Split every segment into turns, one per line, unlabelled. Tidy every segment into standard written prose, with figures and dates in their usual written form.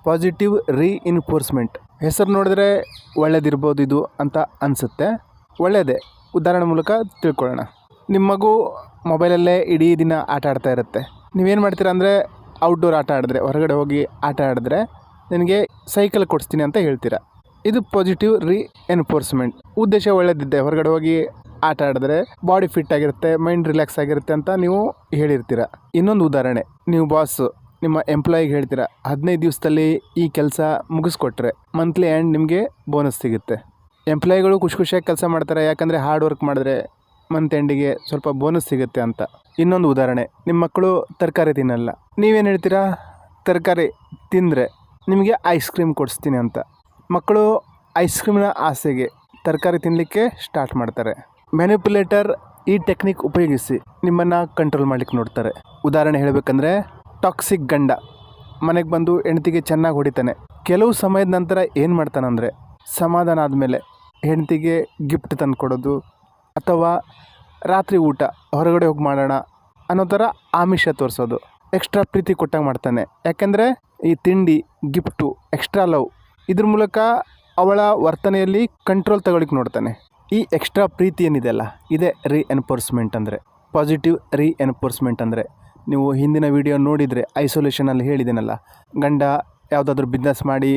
Positive reinforcement. ಹೆಸರು ನೋಡಿದ್ರೆ ಒಳ್ಳೇದಿರ್ಬೋದು ಇದು ಅಂತ ಅನಿಸುತ್ತೆ. ಒಳ್ಳೆಯದೇ. ಉದಾಹರಣೆ ಮೂಲಕ ತಿಳ್ಕೊಳ್ಳೋಣ. ನಿಮ್ಮ ಮಗು ಮೊಬೈಲಲ್ಲೇ ಇಡೀ ದಿನ ಆಟ ಆಡ್ತಾ ಇರುತ್ತೆ. ನೀವೇನು ಮಾಡ್ತೀರಾ ಅಂದರೆ ಔಟ್ಡೋರ್ ಆಟ ಆಡಿದ್ರೆ, ಹೊರಗಡೆ ಹೋಗಿ ಆಟ ಆಡಿದ್ರೆ ನಿನಗೆ ಸೈಕಲ್ ಕೊಡಿಸ್ತೀನಿ ಅಂತ ಹೇಳ್ತೀರಾ. ಇದು ಪಾಸಿಟಿವ್ ರೀಎನ್ಫೋರ್ಸ್ಮೆಂಟ್. ಉದ್ದೇಶ ಒಳ್ಳೆದಿದ್ದೆ, ಹೊರಗಡೆ ಹೋಗಿ ಆಟ ಆಡಿದ್ರೆ ಬಾಡಿ ಫಿಟ್ ಆಗಿರುತ್ತೆ, ಮೈಂಡ್ ರಿಲ್ಯಾಕ್ಸ್ ಆಗಿರುತ್ತೆ ಅಂತ ನೀವು ಹೇಳಿರ್ತೀರ. ಇನ್ನೊಂದು ಉದಾಹರಣೆ, ನೀವು ಬಾಸ್ ನಿಮ್ಮ ಎಂಪ್ಲಾಯಿಗೆ ಹೇಳ್ತೀರಾ 15 ದಿವಸದಲ್ಲಿ ಈ ಕೆಲಸ ಮುಗಿಸ್ಕೊಟ್ರೆ ಮಂತ್ಲಿ ಆ್ಯಂಡ್ ನಿಮಗೆ ಬೋನಸ್ ಸಿಗುತ್ತೆ. ಎಂಪ್ಲಾಯಿಗಳು ಖುಷಿಯಾಗಿ ಕೆಲಸ ಮಾಡ್ತಾರೆ, ಯಾಕಂದರೆ ಹಾರ್ಡ್ ವರ್ಕ್ ಮಾಡಿದ್ರೆ ಮಂತ್ ಎಂಡಿಗೆ ಸ್ವಲ್ಪ ಬೋನಸ್ ಸಿಗುತ್ತೆ ಅಂತ. ಇನ್ನೊಂದು ಉದಾಹರಣೆ, ನಿಮ್ಮ ಮಕ್ಕಳು ತರಕಾರಿ ತಿನ್ನಲ್ಲ. ನೀವೇನು ಹೇಳ್ತೀರಾ, ತರಕಾರಿ ತಿಂದರೆ ನಿಮಗೆ ಐಸ್ ಕ್ರೀಮ್ ಕೊಡಿಸ್ತೀನಿ ಅಂತ. ಮಕ್ಕಳು ಐಸ್ ಕ್ರೀಮ್ನ ಆಸೆಗೆ ತರಕಾರಿ ತಿನ್ನಲಿಕ್ಕೆ ಸ್ಟಾರ್ಟ್ ಮಾಡ್ತಾರೆ. ಮ್ಯಾನಿಪುಲೇಟರ್ ಈ ಟೆಕ್ನಿಕ್ ಉಪಯೋಗಿಸಿ ನಿಮ್ಮನ್ನು ಕಂಟ್ರೋಲ್ ಮಾಡಲಿಕ್ಕೆ ನೋಡ್ತಾರೆ. ಉದಾಹರಣೆ ಹೇಳಬೇಕಂದ್ರೆ, ಟಾಕ್ಸಿಕ್ ಗಂಡ ಮನೆಗೆ ಬಂದು ಹೆಂಡತಿಗೆ ಚೆನ್ನಾಗಿ ಹೊಡಿತಾನೆ. ಕೆಲವು ಸಮಯದ ನಂತರ ಏನು ಮಾಡ್ತಾನಂದರೆ, ಸಮಾಧಾನ ಆದಮೇಲೆ ಹೆಂಡತಿಗೆ ಗಿಫ್ಟ್ ತಂದು ಕೊಡೋದು ಅಥವಾ ರಾತ್ರಿ ಊಟ ಹೊರಗಡೆ ಹೋಗಿ ಮಾಡೋಣ ಅನ್ನೋ ಥರ ಆಮಿಷ ತೋರಿಸೋದು, ಎಕ್ಸ್ಟ್ರಾ ಪ್ರೀತಿ ಕೊಟ್ಟಂಗೆ ಮಾಡ್ತಾನೆ. ಯಾಕೆಂದರೆ ಈ ತಿಂಡಿ, ಗಿಫ್ಟು, ಎಕ್ಸ್ಟ್ರಾ ಲವ್ ಇದ್ರ ಮೂಲಕ ಅವಳ ವರ್ತನೆಯಲ್ಲಿ ಕಂಟ್ರೋಲ್ ತಗೊಳ್ಳಿಕ್ಕೆ ನೋಡ್ತಾನೆ. ಈ ಎಕ್ಸ್ಟ್ರಾ ಪ್ರೀತಿ ಏನಿದೆಯಲ್ಲ, ಇದೇ ರೀಎನ್ಫೋರ್ಸ್ಮೆಂಟ್ ಅಂದರೆ, ಪಾಸಿಟಿವ್ ರೀಎನ್ಫೋರ್ಸ್ಮೆಂಟ್ ಅಂದರೆ. ನೀವು ಹಿಂದಿನ ವಿಡಿಯೋ ನೋಡಿದರೆ ಐಸೋಲೇಷನಲ್ಲಿ ಹೇಳಿದ್ದೀನಲ್ಲ, ಗಂಡ ಯಾವುದಾದ್ರೂ ಬಿಸ್ನೆಸ್ ಮಾಡಿ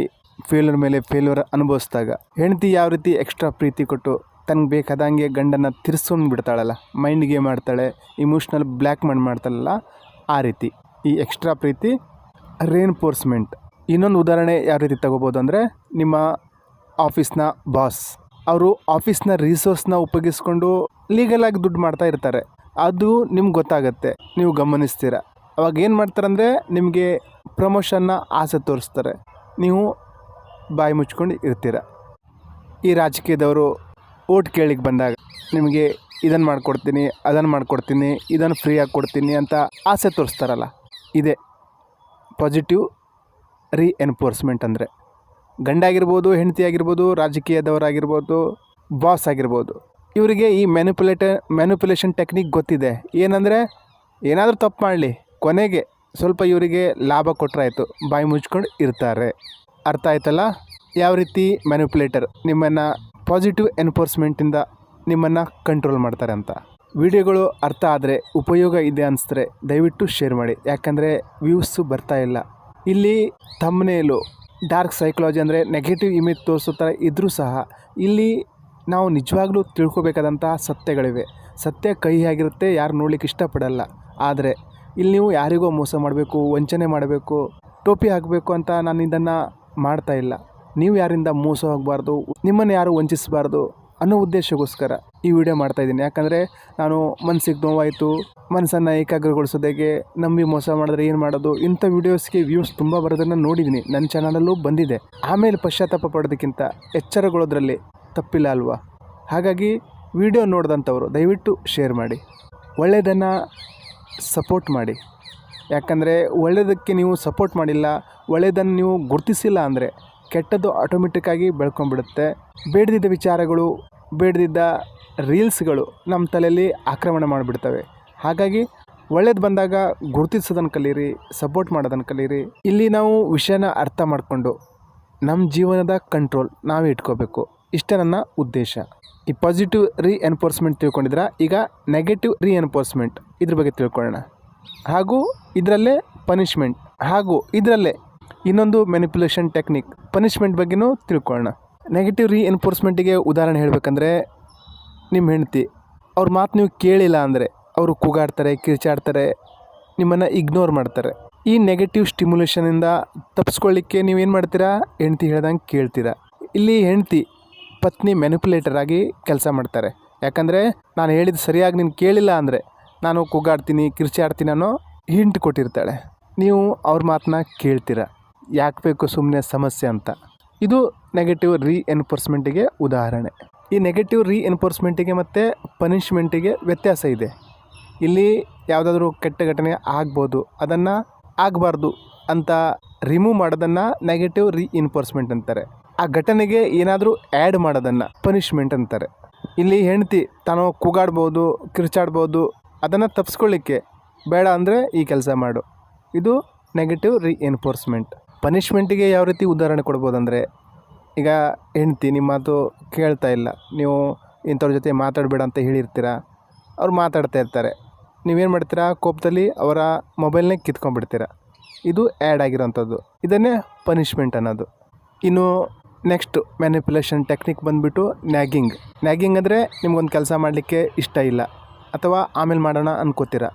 ಫೇಲ್ಯೂರ್ ಮೇಲೆ ಫೇಲ್ಯೂರ್ ಅನುಭವಿಸಿದಾಗ ಹೆಂಡತಿ ಯಾವ ರೀತಿ ಎಕ್ಸ್ಟ್ರಾ ಪ್ರೀತಿ ಕೊಟ್ಟು ತನಗೆ ಬೇಕಾದಂಗೆ ಗಂಡನ ತಿರ್ಸ್ಕೊಂಡು ಬಿಡ್ತಾಳಲ್ಲ, ಮೈಂಡ್ ಗೇಮ್ ಮಾಡ್ತಾಳೆ, ಇಮೋಷ್ನಲ್ ಬ್ಲ್ಯಾಕ್ ಮಾಡ್ತಾಳಲ್ಲ, ಆ ರೀತಿ ಈ ಎಕ್ಸ್ಟ್ರಾ ಪ್ರೀತಿ ರೀಎನ್ಫೋರ್ಸ್ಮೆಂಟ್. ಇನ್ನೊಂದು ಉದಾಹರಣೆ ಯಾವ ರೀತಿ ತಗೋಬೋದು ಅಂದರೆ, ನಿಮ್ಮ ಆಫೀಸ್ನ ಬಾಸ್ ಅವರು ಆಫೀಸ್ನ ರಿಸೋರ್ಸ್ನ ಉಪಯೋಗಿಸ್ಕೊಂಡು ಲೀಗಲಾಗಿ ದುಡ್ಡು ಮಾಡ್ತಾ ಇರ್ತಾರೆ. ಅದು ನಿಮ್ಗೆ ಗೊತ್ತಾಗುತ್ತೆ, ನೀವು ಗಮನಿಸ್ತೀರ. ಅವಾಗ ಏನು ಮಾಡ್ತಾರಂದರೆ, ನಿಮಗೆ ಪ್ರಮೋಷನ್ನ ಆಸೆ ತೋರಿಸ್ತಾರೆ, ನೀವು ಬಾಯಿ ಮುಚ್ಕೊಂಡು ಇರ್ತೀರ. ಈ ರಾಜಕೀಯದವರು ಓಟ್ ಕೇಳಿಗೆ ಬಂದಾಗ ನಿಮಗೆ ಇದನ್ನು ಮಾಡಿಕೊಡ್ತೀನಿ, ಅದನ್ನು ಮಾಡಿಕೊಡ್ತೀನಿ, ಇದನ್ನು ಫ್ರೀಯಾಗಿ ಕೊಡ್ತೀನಿ ಅಂತ ಆಸೆ ತೋರಿಸ್ತಾರಲ್ಲ, ಇದೇ ಪಾಸಿಟಿವ್ ರೀಎನ್ಫೋರ್ಸ್ಮೆಂಟ್ ಅಂದರೆ. ಗಂಡ ಆಗಿರ್ಬೋದು, ಹೆಂಡತಿ ಆಗಿರ್ಬೋದು, ರಾಜಕೀಯದವರಾಗಿರ್ಬೋದು, ಬಾಸ್ ಆಗಿರ್ಬೋದು, ಇವರಿಗೆ ಈ ಮ್ಯಾನಿಪುಲೇಷನ್ ಟೆಕ್ನಿಕ್ ಗೊತ್ತಿದೆ. ಏನಂದರೆ, ಏನಾದರೂ ತಪ್ಪು ಮಾಡಲಿ, ಕೊನೆಗೆ ಸ್ವಲ್ಪ ಇವರಿಗೆ ಲಾಭ ಕೊಟ್ಟರಾಯ್ತು, ಬಾಯಿ ಮುಚ್ಕೊಂಡು ಇರ್ತಾರೆ. ಅರ್ಥ ಆಯ್ತಲ್ಲ ಯಾವ ರೀತಿ ಮ್ಯಾನಿಪುಲೇಟರ್ ನಿಮ್ಮನ್ನು ಪಾಸಿಟಿವ್ ಎನ್ಫೋರ್ಸ್ಮೆಂಟಿಂದ ನಿಮ್ಮನ್ನು ಕಂಟ್ರೋಲ್ ಮಾಡ್ತಾರೆ ಅಂತ. ವಿಡಿಯೋಗಳು ಅರ್ಥ ಆದರೆ, ಉಪಯೋಗ ಇದೆ ಅನಿಸಿದ್ರೆ ದಯವಿಟ್ಟು ಶೇರ್ ಮಾಡಿ. ಯಾಕಂದರೆ ವ್ಯೂಸು ಬರ್ತಾ ಇಲ್ಲ. ಇಲ್ಲಿ ಥಂಬ್ನೇಲು ಡಾರ್ಕ್ ಸೈಕಾಲಜಿ ಅಂದರೆ ನೆಗೆಟಿವ್ ಇಮೇಜ್ ತೋರಿಸೋ ಥರ ಇದ್ದರೂ ಸಹ ಇಲ್ಲಿ ನಾವು ನಿಜವಾಗ್ಲೂ ತಿಳ್ಕೊಬೇಕಾದಂಥ ಸತ್ಯಗಳಿವೆ. ಸತ್ಯ ಕಹಿ ಆಗಿರುತ್ತೆ, ಯಾರು ನೋಡ್ಲಿಕ್ಕೆ ಇಷ್ಟಪಡಲ್ಲ. ಆದರೆ ಇಲ್ಲಿ ನೀವು ಯಾರಿಗೋ ಮೋಸ ಮಾಡಬೇಕು, ವಂಚನೆ ಮಾಡಬೇಕು, ಟೋಪಿ ಹಾಕಬೇಕು ಅಂತ ನಾನು ಇದನ್ನು ಮಾಡ್ತಾ ಇಲ್ಲ. ನೀವು ಯಾರಿಂದ ಮೋಸ ಹೋಗಬಾರ್ದು, ನಿಮ್ಮನ್ನು ಯಾರು ವಂಚಿಸಬಾರ್ದು ಅನ್ನೋ ಉದ್ದೇಶಕ್ಕೋಸ್ಕರ ಈ ವಿಡಿಯೋ ಮಾಡ್ತಾಯಿದ್ದೀನಿ. ಯಾಕಂದರೆ ನಾನು ಮನಸ್ಸಿಗೆ ನೋವಾಯಿತು, ಮನಸ್ಸನ್ನು ಏಕಾಗ್ರಗೊಳಿಸೋದಾಗೆ ನಂಬಿ ಮೋಸ ಮಾಡಿದ್ರೆ ಏನು ಮಾಡೋದು, ಇಂಥ ವೀಡಿಯೋಸ್ಗೆ ವ್ಯೂಸ್ ತುಂಬ ಬರೋದನ್ನು ನೋಡಿದ್ದೀನಿ, ನನ್ನ ಚಾನಲಲ್ಲೂ ಬಂದಿದೆ. ಆಮೇಲೆ ಪಶ್ಚಾತ್ತಾಪ ಪಡೋದಕ್ಕಿಂತ ಎಚ್ಚರಗೊಳ್ಳೋದ್ರಲ್ಲಿ ತಪ್ಪಿಲ್ಲ ಅಲ್ವಾ? ಹಾಗಾಗಿ ವಿಡಿಯೋ ನೋಡಿದಂಥವರು ದಯವಿಟ್ಟು ಶೇರ್ ಮಾಡಿ, ಒಳ್ಳೆಯದನ್ನು ಸಪೋರ್ಟ್ ಮಾಡಿ. ಯಾಕಂದರೆ ಒಳ್ಳೆಯದಕ್ಕೆ ನೀವು ಸಪೋರ್ಟ್ ಮಾಡಿಲ್ಲ, ಒಳ್ಳೆಯದನ್ನು ನೀವು ಗುರುತಿಸಿಲ್ಲ ಅಂದರೆ ಕೆಟ್ಟದ್ದು ಆಟೋಮೆಟಿಕ್ಕಾಗಿ ಬೆಳ್ಕೊಂಡ್ಬಿಡುತ್ತೆ. ಬೇಡದಿದ್ದ ವಿಚಾರಗಳು, ಬೇಡದಿದ್ದ ರೀಲ್ಸ್ಗಳು ನಮ್ಮ ತಲೆಯಲ್ಲಿ ಆಕ್ರಮಣ ಮಾಡಿಬಿಡ್ತವೆ. ಹಾಗಾಗಿ ಒಳ್ಳೇದು ಬಂದಾಗ ಗುರುತಿಸೋದನ್ನು ಕಲೀರಿ, ಸಪೋರ್ಟ್ ಮಾಡೋದನ್ನು ಕಲೀರಿ. ಇಲ್ಲಿ ನಾವು ವಿಷಯನ ಅರ್ಥ ಮಾಡಿಕೊಂಡು ನಮ್ಮ ಜೀವನದ ಕಂಟ್ರೋಲ್ ನಾವೇ ಇಟ್ಕೋಬೇಕು. ಇಷ್ಟೇ ನನ್ನ ಉದ್ದೇಶ. ಈ ಪಾಸಿಟಿವ್ ರೀಎನ್ಫೋರ್ಸ್ಮೆಂಟ್ ತಿಳ್ಕೊಂಡಿದ್ರೆ, ಈಗ ನೆಗೆಟಿವ್ ರೀಎನ್ಫೋರ್ಸ್ಮೆಂಟ್ ಇದ್ರ ಬಗ್ಗೆ ತಿಳ್ಕೊಳ್ಳೋಣ. ಹಾಗೂ ಇದರಲ್ಲೇ ಪನಿಷ್ಮೆಂಟ್, ಹಾಗೂ ಇದರಲ್ಲೇ ಇನ್ನೊಂದು ಮ್ಯಾನಿಪುಲೇಷನ್ ಟೆಕ್ನಿಕ್ ಪನಿಷ್ಮೆಂಟ್ ಬಗ್ಗೆನೂ ತಿಳ್ಕೊಳ್ಳೋಣ. ನೆಗೆಟಿವ್ ರೀಎನ್ಫೋರ್ಸ್ಮೆಂಟಿಗೆ ಉದಾಹರಣೆ ಹೇಳಬೇಕಂದ್ರೆ, ನಿಮ್ಮ ಹೆಂಡತಿ ಅವ್ರ ಮಾತು ನೀವು ಕೇಳಿಲ್ಲ ಅಂದರೆ ಅವರು ಕೂಗಾಡ್ತಾರೆ, ಕಿರ್ಚಾಡ್ತಾರೆ, ನಿಮ್ಮನ್ನು ಇಗ್ನೋರ್ ಮಾಡ್ತಾರೆ. ಈ ನೆಗೆಟಿವ್ ಸ್ಟಿಮ್ಯುಲೇಷನಿಂದ ತಪ್ಪಿಸ್ಕೊಳ್ಳಿಕ್ಕೆ ನೀವೇನು ಮಾಡ್ತೀರಾ, ಹೆಂಡತಿ ಹೇಳ್ದಂಗೆ ಕೇಳ್ತೀರಾ. ಇಲ್ಲಿ ಹೆಂಡತಿ ಪತ್ನಿ ಮ್ಯಾನಿಪುಲೇಟರ್ ಆಗಿ ಕೆಲಸ ಮಾಡ್ತಾರೆ. ಯಾಕಂದರೆ ನಾನು ಹೇಳಿದ್ದು ಸರಿಯಾಗಿ ನೀನು ಕೇಳಿಲ್ಲ ಅಂದರೆ ನಾನು ಕೂಗಾಡ್ತೀನಿ, ಕಿರ್ಚಾಡ್ತೀನಿ ಅನ್ನೋ ಹಿಂಟ್ ಕೊಟ್ಟಿರ್ತಾಳೆ. ನೀವು ಅವ್ರ ಮಾತನ್ನ ಕೇಳ್ತೀರ, ಯಾಕೆ ಬೇಕು ಸುಮ್ಮನೆ ಸಮಸ್ಯೆ ಅಂತ. ಇದು ನೆಗೆಟಿವ್ ರೀಎನ್ಫೋರ್ಸ್ಮೆಂಟಿಗೆ ಉದಾಹರಣೆ. ಈ ನೆಗೆಟಿವ್ ರೀಎನ್ಫೋರ್ಸ್ಮೆಂಟಿಗೆ ಮತ್ತು ಪನಿಷ್ಮೆಂಟಿಗೆ ವ್ಯತ್ಯಾಸ ಇದೆ. ಇಲ್ಲಿ ಯಾವುದಾದ್ರೂ ಕೆಟ್ಟ ಘಟನೆ ಆಗ್ಬೋದು, ಅದನ್ನು ಆಗಬಾರ್ದು ಅಂತ ರಿಮೂವ್ ಮಾಡೋದನ್ನು ನೆಗೆಟಿವ್ ರೀಇನ್ಫೋರ್ಸ್ಮೆಂಟ್ ಅಂತಾರೆ. ಆ ಘಟನೆಗೆ ಏನಾದರೂ ಆ್ಯಡ್ ಮಾಡೋದನ್ನು ಪನಿಷ್ಮೆಂಟ್ ಅಂತಾರೆ. ಇಲ್ಲಿ ಹೆಂಡತಿ ತಾನು ಕೂಗಾಡ್ಬೋದು, ಕಿರ್ಚಾಡ್ಬೋದು, ಅದನ್ನು ತಪ್ಪಿಸ್ಕೊಳ್ಳಿಕ್ಕೆ ಬೇಡ ಅಂದರೆ ಈ ಕೆಲಸ ಮಾಡು. ಇದು ನೆಗೆಟಿವ್ ರೀಎನ್ಫೋರ್ಸ್ಮೆಂಟ್. ಪನಿಷ್ಮೆಂಟಿಗೆ ಯಾವ ರೀತಿ ಉದಾಹರಣೆ ಕೊಡ್ಬೋದಂದರೆ, ಈಗ ಹೆಂಡ್ತಿ ನಿಮ್ಮ ಮಾತು ಕೇಳ್ತಾ ಇಲ್ಲ, ನೀವು ಇಂಥವ್ರ ಜೊತೆ ಮಾತಾಡಬೇಡ ಅಂತ ಹೇಳಿರ್ತೀರ, ಅವ್ರು ಮಾತಾಡ್ತಾ ಇರ್ತಾರೆ, ನೀವೇನು ಮಾಡ್ತೀರಾ, ಕೋಪದಲ್ಲಿ ಅವರ ಮೊಬೈಲ್ನೇ ಕಿತ್ಕೊಂಡ್ಬಿಡ್ತೀರ. ಇದು ಆ್ಯಡ್ ಆಗಿರೋಂಥದ್ದು, ಇದನ್ನೇ ಪನಿಷ್ಮೆಂಟ್ ಅನ್ನೋದು. ಇನ್ನು ನೆಕ್ಸ್ಟು ಮ್ಯಾನಿಪ್ಯುಲೇಷನ್ ಟೆಕ್ನಿಕ್ ಬಂದುಬಿಟ್ಟು ನ್ಯಾಗಿಂಗ್ ಅಂದರೆ ನಿಮ್ಗೊಂದು ಕೆಲಸ ಮಾಡಲಿಕ್ಕೆ ಇಷ್ಟ ಇಲ್ಲ ಅಥವಾ ಆಮೇಲೆ ಮಾಡೋಣ ಅನ್ಕೋತೀರ.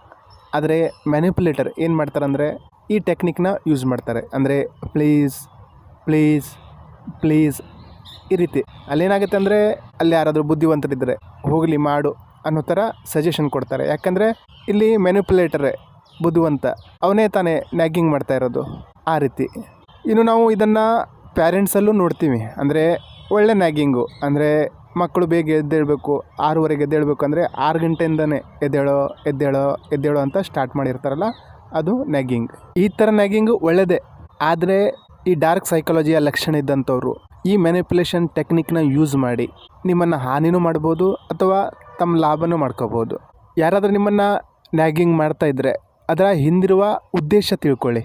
ಆದರೆ ಮ್ಯಾನಿಪ್ಯುಲೇಟರ್ ಏನು ಮಾಡ್ತಾರಂದರೆ ಈ ಟೆಕ್ನಿಕ್ನ ಯೂಸ್ ಮಾಡ್ತಾರೆ. ಅಂದರೆ ಪ್ಲೀಸ್ ಪ್ಲೀಸ್ ಪ್ಲೀಸ್ ಈ ರೀತಿ. ಅಲ್ಲೇನಾಗುತ್ತೆ ಅಂದರೆ ಅಲ್ಲಿ ಯಾರಾದರೂ ಬುದ್ಧಿವಂತರಿದ್ದರೆ ಹೋಗಲಿ ಮಾಡು ಅನ್ನೋ ಥರ ಸಜೆಷನ್ ಕೊಡ್ತಾರೆ. ಯಾಕಂದರೆ ಇಲ್ಲಿ ಮ್ಯಾನಿಪ್ಯುಲೇಟರೇ ಬುದ್ಧಿವಂತ, ಅವನೇ ತಾನೇ ನ್ಯಾಗಿಂಗ್ ಮಾಡ್ತಾ ಇರೋದು, ಆ ರೀತಿ. ಇನ್ನು ನಾವು ಇದನ್ನು ಪ್ಯಾರೆಂಟ್ಸಲ್ಲೂ ನೋಡ್ತೀವಿ. ಅಂದರೆ ಒಳ್ಳೆ ನ್ಯಾಗಿಂಗು ಅಂದರೆ ಮಕ್ಕಳು ಬೇಗ ಎದ್ದೇಳಬೇಕು, 6:30ಗೆ ಎದ್ದೇಳಬೇಕು ಅಂದರೆ 6 ಗಂಟೆಯಿಂದನೇ ಎದ್ದೇಳೋ ಅಂತ ಸ್ಟಾರ್ಟ್ ಮಾಡಿರ್ತಾರಲ್ಲ, ಅದು ನ್ಯಾಗಿಂಗ್. ಈ ಥರ ನ್ಯಾಗಿಂಗು ಒಳ್ಳೆಯದೇ. ಆದರೆ ಈ ಡಾರ್ಕ್ ಸೈಕಾಲಜಿಯ ಲಕ್ಷಣ ಇದ್ದಂಥವ್ರು ಈ ಮ್ಯಾನಿಪ್ಯುಲೇಷನ್ ಟೆಕ್ನಿಕ್ನ ಯೂಸ್ ಮಾಡಿ ನಿಮ್ಮನ್ನು ಹಾನಿನೂ ಮಾಡ್ಬೋದು ಅಥವಾ ತಮ್ಮ ಲಾಭನೂ ಮಾಡ್ಕೋಬೋದು. ಯಾರಾದರೂ ನಿಮ್ಮನ್ನು ನ್ಯಾಗಿಂಗ್ ಮಾಡ್ತಾಯಿದ್ರೆ ಅದರ ಹಿಂದಿರುವ ಉದ್ದೇಶ ತಿಳ್ಕೊಳ್ಳಿ.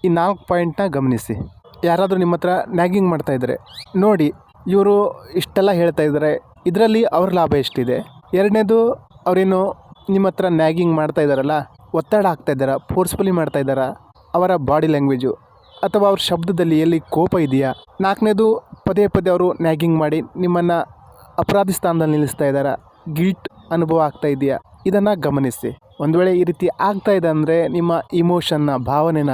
ಈ 4 ಪಾಯಿಂಟ್ನ ಗಮನಿಸಿ. ಯಾರಾದರೂ ನಿಮ್ಮ ಹತ್ರ ನ್ಯಾಗಿಂಗ್ ಮಾಡ್ತಾಯಿದ್ರೆ ನೋಡಿ, ಇವರು ಇಷ್ಟೆಲ್ಲ ಹೇಳ್ತಾ ಇದ್ದಾರೆ, ಇದರಲ್ಲಿ ಅವ್ರ ಲಾಭ ಎಷ್ಟಿದೆ. ಎರಡನೇದು, ಅವರೇನು ನಿಮ್ಮ ಹತ್ರ ನ್ಯಾಗಿಂಗ್ ಮಾಡ್ತಾ ಇದ್ದಾರಲ್ಲ, ಒತ್ತಡ ಹಾಕ್ತಾಯಿದ್ದಾರಾ, ಫೋರ್ಸ್ಫುಲಿ ಮಾಡ್ತಾ ಇದ್ದಾರಾ, ಅವರ ಬಾಡಿ ಲ್ಯಾಂಗ್ವೇಜು ಅಥವಾ ಅವ್ರ ಶಬ್ದದಲ್ಲಿ ಎಲ್ಲಿ ಕೋಪ ಇದೆಯಾ. 4ನೇದು, ಪದೇ ಪದೇ ಅವರು ನ್ಯಾಗಿಂಗ್ ಮಾಡಿ ನಿಮ್ಮನ್ನು ಅಪರಾಧಿ ಸ್ಥಾನದಲ್ಲಿ ನಿಲ್ಲಿಸ್ತಾ ಇದ್ದಾರಾ, ಗಿಲ್ಟ್ ಅನುಭವ ಆಗ್ತಾ ಇದೆಯಾ, ಇದನ್ನು ಗಮನಿಸಿ. ಒಂದು ವೇಳೆ ಈ ರೀತಿ ಆಗ್ತಾ ಇದೆ ಅಂದರೆ ನಿಮ್ಮ ಇಮೋಷನ್ನ, ಭಾವನೆನ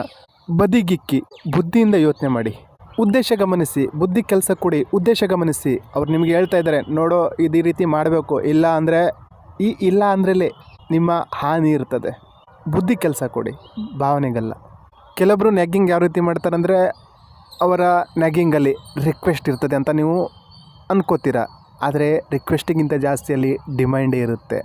ಬದಿಗಿಕ್ಕಿ ಬುದ್ಧಿಯಿಂದ ಯೋಚನೆ ಮಾಡಿ. ಉದ್ದೇಶ ಗಮನಿಸಿ, ಬುದ್ಧಿ ಕೆಲಸ ಕೊಡಿ, ಉದ್ದೇಶ ಗಮನಿಸಿ. ಅವ್ರು ನಿಮಗೆ ಹೇಳ್ತಾ ಇದ್ದಾರೆ, ನೋಡೋ ಇದು ಈ ರೀತಿ ಮಾಡಬೇಕು, ಇಲ್ಲ ಅಂದ್ರೇ ನಿಮ್ಮ ಹಾನಿ ಇರ್ತದೆ. ಬುದ್ಧಿ ಕೆಲಸ ಕೊಡಿ, ಭಾವನೆಗಲ್ಲ. ಕೆಲವೊಬ್ಬರು ನ್ಯಾಗಿಂಗ್ ಯಾವ ರೀತಿ ಮಾಡ್ತಾರಂದರೆ, ಅವರ ನ್ಯಾಗಿಂಗಲ್ಲಿ ರಿಕ್ವೆಸ್ಟ್ ಇರ್ತದೆ ಅಂತ ನೀವು ಅನ್ಕೋತೀರ. ಆದರೆ ರಿಕ್ವೆಸ್ಟಿಗಿಂತ ಜಾಸ್ತಿ ಅಲ್ಲಿ ಡಿಮ್ಯಾಂಡೇ ಇರುತ್ತೆ.